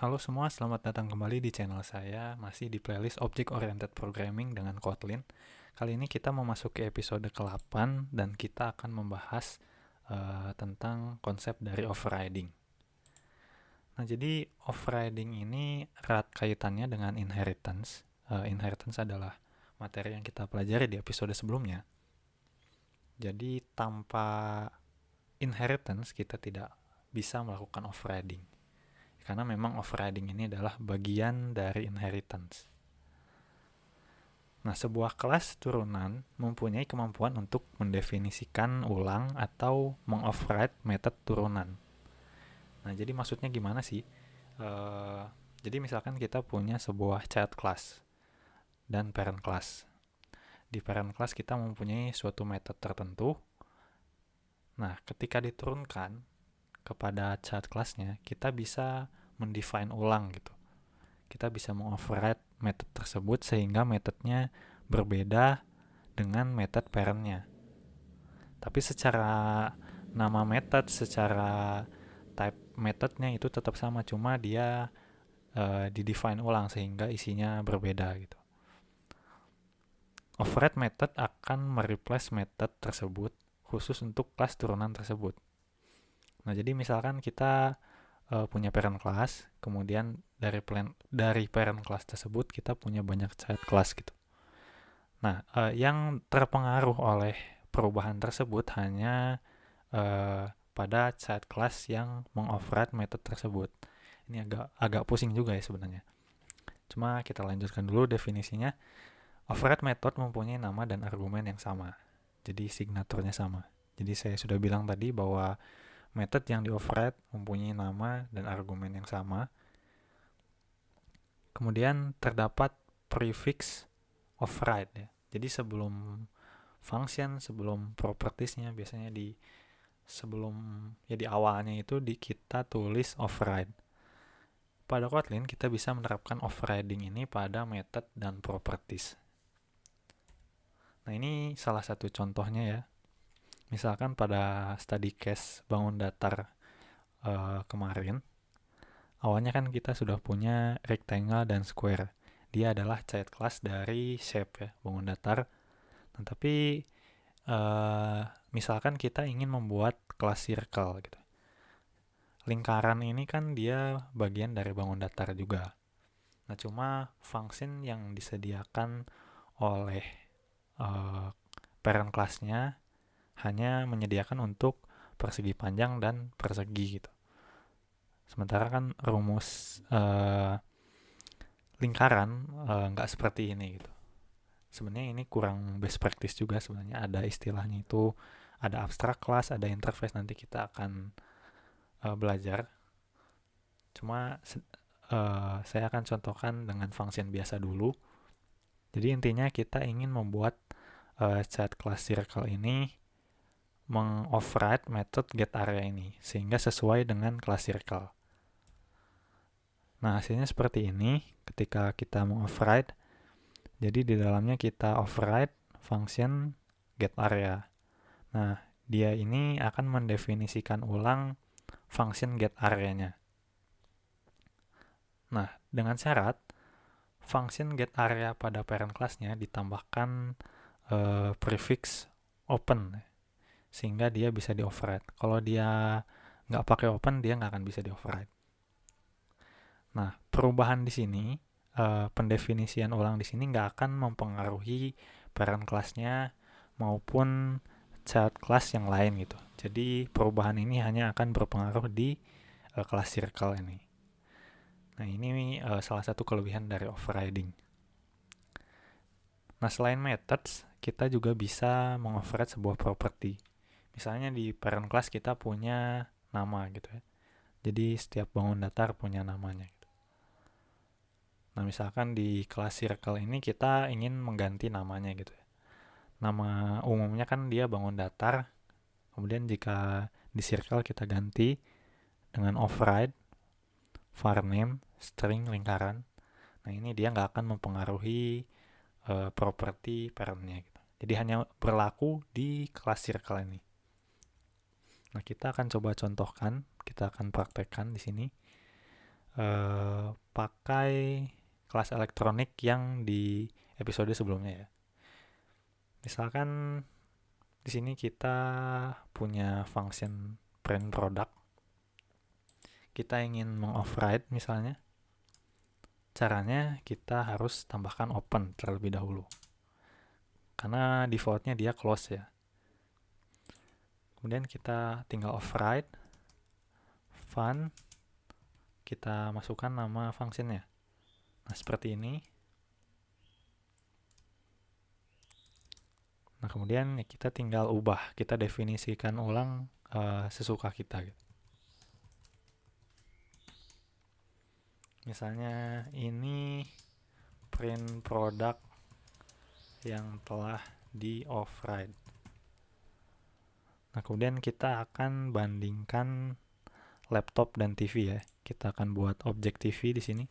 Halo semua, selamat datang kembali di channel saya, masih di playlist Object Oriented Programming dengan Kotlin. Kali ini kita memasuki episode ke-8 dan kita akan membahas tentang konsep dari overriding. Nah, jadi overriding ini erat kaitannya dengan inheritance. Inheritance adalah materi yang kita pelajari di episode sebelumnya. Jadi tanpa inheritance kita tidak bisa melakukan overriding. Karena memang overriding ini adalah bagian dari inheritance. Nah, sebuah kelas turunan mempunyai kemampuan untuk mendefinisikan ulang atau mengoverride method turunan. Nah, jadi maksudnya gimana sih? Uh, jadi misalkan kita punya sebuah child class dan parent class. Di parent class kita mempunyai suatu method tertentu. Nah, ketika diturunkan kepada child class-nya, kita bisa mendefine ulang gitu. Kita bisa mengoverride method tersebut sehingga methodnya berbeda dengan method parentnya. Tapi secara nama method, secara type methodnya itu tetap sama, cuma dia di-define ulang sehingga isinya berbeda gitu. Override method akan mereplace method tersebut khusus untuk kelas turunan tersebut. Nah, jadi misalkan kita punya parent class, kemudian dari parent class tersebut kita punya banyak child class gitu. Nah, yang terpengaruh oleh perubahan tersebut hanya pada child class yang mengoverride method tersebut. Ini agak pusing juga ya sebenarnya. Cuma kita lanjutkan dulu definisinya. Override method mempunyai nama dan argumen yang sama. Jadi signaturnya sama. Jadi saya sudah bilang tadi bahwa method yang di-override mempunyai nama dan argumen yang sama. Kemudian terdapat prefix override ya. Jadi sebelum function, sebelum propertiesnya biasanya di awalnya itu kita tulis override. Pada Kotlin kita bisa menerapkan overriding ini pada method dan properties. Nah, ini salah satu contohnya ya. Misalkan pada study case bangun datar kemarin, awalnya kan kita sudah punya rectangle dan square. Dia adalah child class dari shape ya, bangun datar. Nah, tapi misalkan kita ingin membuat kelas circle gitu. Lingkaran ini kan dia bagian dari bangun datar juga. Nah, cuma function yang disediakan oleh parent class-nya hanya menyediakan untuk persegi panjang dan persegi gitu. Sementara kan rumus lingkaran nggak seperti ini gitu. Sebenarnya ini kurang best practice juga sebenarnya. Ada istilahnya itu, ada abstract class, ada interface, nanti kita akan belajar. Cuma saya akan contohkan dengan function biasa dulu. Jadi intinya kita ingin membuat child class circle ini mengoverride method getArea ini sehingga sesuai dengan class circle. Nah, hasilnya seperti ini ketika kita mengoverride. Jadi di dalamnya kita override function getArea. Nah, dia ini akan mendefinisikan ulang function getArea-nya. Nah, dengan syarat function getArea pada parent class-nya ditambahkan prefix open sehingga dia bisa di override. Kalau dia nggak pakai open, dia nggak akan bisa di override. Nah, perubahan di sini, pendefinisian ulang di sini nggak akan mempengaruhi parent class-nya maupun child class yang lain gitu. Jadi perubahan ini hanya akan berpengaruh di kelas circle ini. Nah, ini salah satu kelebihan dari overriding. Nah, selain methods, kita juga bisa mengoverride sebuah property. Misalnya di parent class kita punya nama gitu ya. Jadi setiap bangun datar punya namanya. Nah, misalkan di kelas circle ini kita ingin mengganti namanya gitu ya. Nama umumnya kan dia bangun datar. Kemudian jika di circle kita ganti dengan override var name string lingkaran. Nah, ini dia nggak akan mempengaruhi properti parentnya gitu. Jadi hanya berlaku di kelas circle ini. Nah, kita akan coba contohkan, kita akan praktekkan di sini. pakai kelas elektronik yang di episode sebelumnya ya. Misalkan di sini kita punya function print product. Kita ingin mengoverride misalnya. Caranya kita harus tambahkan open terlebih dahulu. Karena defaultnya dia close ya. Kemudian kita tinggal override fun, kita masukkan nama functionnya. Nah, seperti ini. Nah, kemudian kita tinggal ubah, kita definisikan ulang sesuka kita gitu. Misalnya ini print product yang telah di override. Nah, kemudian kita akan bandingkan laptop dan TV ya. Kita akan buat objek TV di sini.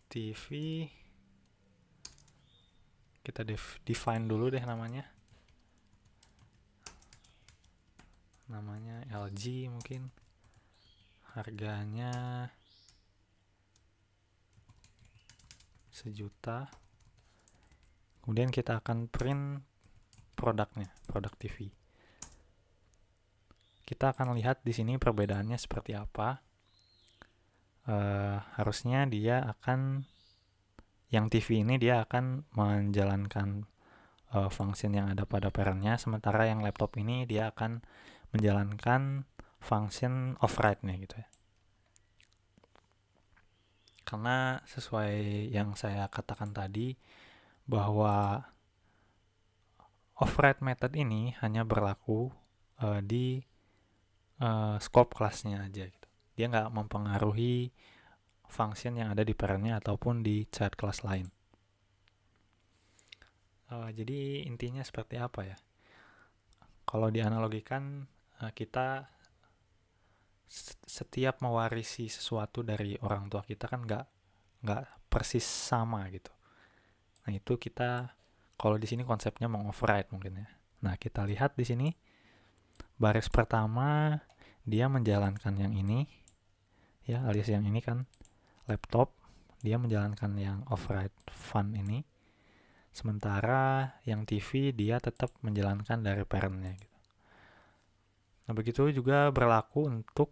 TV kita define dulu deh namanya. Namanya LG mungkin. Harganya 1 juta. Kemudian kita akan print produknya, produk TV. Kita akan lihat di sini perbedaannya seperti apa. Harusnya dia akan, yang TV ini dia akan menjalankan function yang ada pada parentnya, sementara yang laptop ini dia akan menjalankan function override-nya gitu ya. Karena sesuai yang saya katakan tadi, bahwa override method ini hanya berlaku di scope kelasnya aja gitu. Dia nggak mempengaruhi function yang ada di parentnya ataupun di child kelas lain. Jadi intinya seperti apa ya? Kalau dianalogikan, kita setiap mewarisi sesuatu dari orang tua kita kan nggak persis sama gitu. Nah, itu kita kalau di sini konsepnya mengoverride mungkin ya. Nah, kita lihat di sini baris pertama dia menjalankan yang ini ya, alias yang ini kan laptop, dia menjalankan yang override fun ini. Sementara yang TV dia tetap menjalankan dari parentnya gitu. Nah, begitu juga berlaku untuk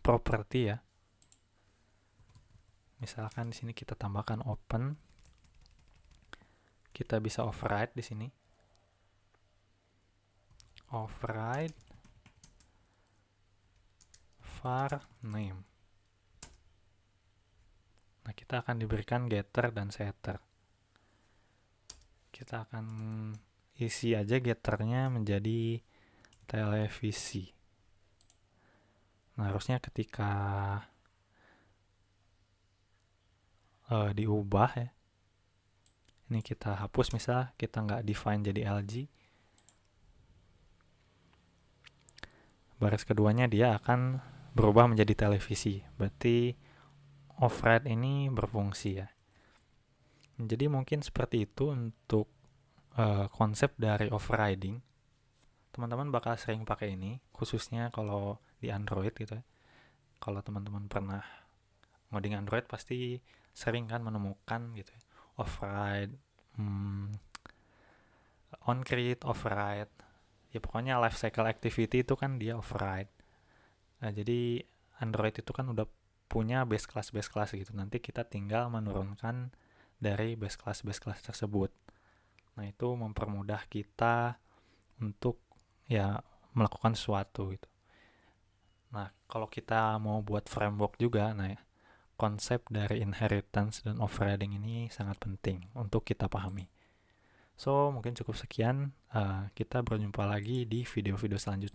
properti ya. Misalkan di sini kita tambahkan open, kita bisa override di sini. Override var name. Nah, kita akan diberikan getter dan setter. Kita akan isi aja getternya menjadi televisi. Nah, harusnya ketika diubah ya, ini kita hapus, misal kita nggak define jadi LG, baris keduanya dia akan berubah menjadi televisi. Berarti override ini berfungsi ya. Jadi mungkin seperti itu untuk konsep dari overriding. Teman-teman bakal sering pakai ini, khususnya kalau di Android gitu ya. Kalau teman-teman pernah ngoding Android pasti sering kan menemukan gitu ya, override, onCreate, override. Ya pokoknya lifecycle activity itu kan dia override. Nah, jadi Android itu kan udah punya base class gitu. Nanti kita tinggal menurunkan dari base class tersebut. Nah, itu mempermudah kita untuk ya melakukan sesuatu gitu. Nah, kalau kita mau buat framework juga, nah ya, konsep dari inheritance dan overriding ini sangat penting untuk kita pahami. So, mungkin cukup sekian. Kita berjumpa lagi di video-video selanjutnya.